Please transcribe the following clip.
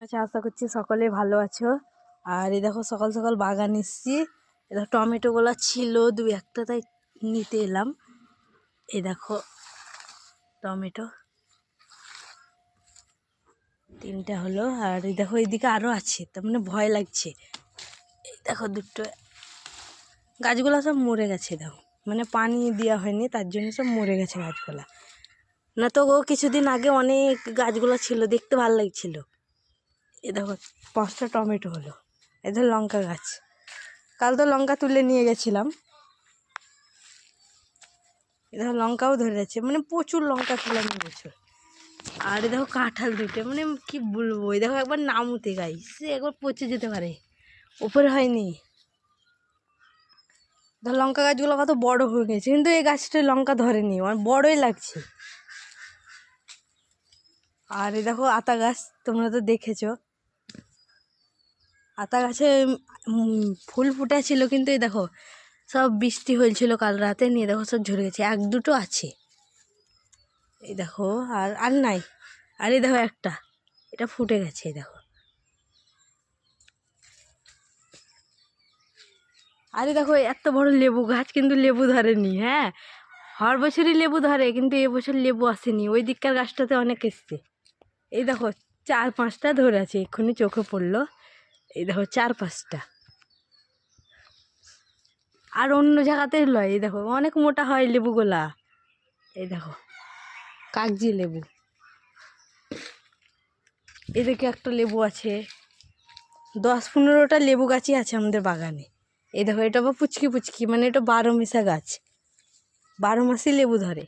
আচ্ছা, আশা করছি সকলে ভালো আছো। আর এই দেখো সকাল সকাল বাগান এসছি। এই দেখো টমেটোগুলো ছিল দু একটা, তাই নিতে এলাম। এই দেখো টমেটো তিনটা হলো। আর এই দেখো এইদিকে আরও আছে, তার মানে ভয় লাগছে। এই দেখো দুটো গাছগুলো সব মরে গেছে। দেখো মানে পানি দেওয়া হয়নি, তার জন্য সব মরে গেছে গাছগুলা। না তো ও কিছুদিন আগে অনেক গাছগুলো ছিল, দেখতে ভালো লাগছিল। এই দেখো 5টা টমেটো হলো। এই ধর লঙ্কা গাছ, কাল তো লঙ্কা তুলে নিয়ে গেছিলাম। এ দেখো লঙ্কাও ধরে আছে, মানে প্রচুর লঙ্কা তুলে নিয়ে গেছে। আর এ দেখো কাঁঠাল দুটো, মানে কি বলবো, এই দেখো একবার নামুতে গাই সে একবার পচে যেতে পারে, উপরে হয়নি। ধর লঙ্কা গাছগুলো কত বড় হয়ে গেছে, কিন্তু এই গাছটায় লঙ্কা ধরেনি, আমার বড়ই লাগছে। আর এই দেখো আতা গাছ, তোমরা তো দেখেছো আতা গাছে ফুল ফুটেছিল, কিন্তু এই দেখো সব বৃষ্টি হয়েছিল কাল রাতে, নিয়ে দেখো সব ঝরে গেছে। এক দুটো আছে, এই দেখো আর আর নাই। আর এই দেখো একটা, এটা ফুটে গেছে। এই দেখো, আরে দেখো এত বড় লেবু গাছ, কিন্তু লেবু ধরেনি। হ্যাঁ, হর বছরই লেবু ধরে, কিন্তু এবছর লেবু আসেনি। ওই দিককার গাছটাতে অনেক এসছে। এই দেখো 4-5টা ধরে আছে, এক্ষুনি চোখে পড়লো। এই দেখো 4-5টা। আর অন্য জায়গাতে লয়, এই দেখো অনেক মোটা হয় লেবুগুলা। এই দেখো কাগজি লেবু। এদিকে একটা লেবু আছে, 10-15টা লেবু গাছই আছে আমাদের বাগানে। এই দেখো এটা আবার পুচকি পুচকি, মানে এটা 12 মিশা গাছ, 12 মাসই লেবু ধরে।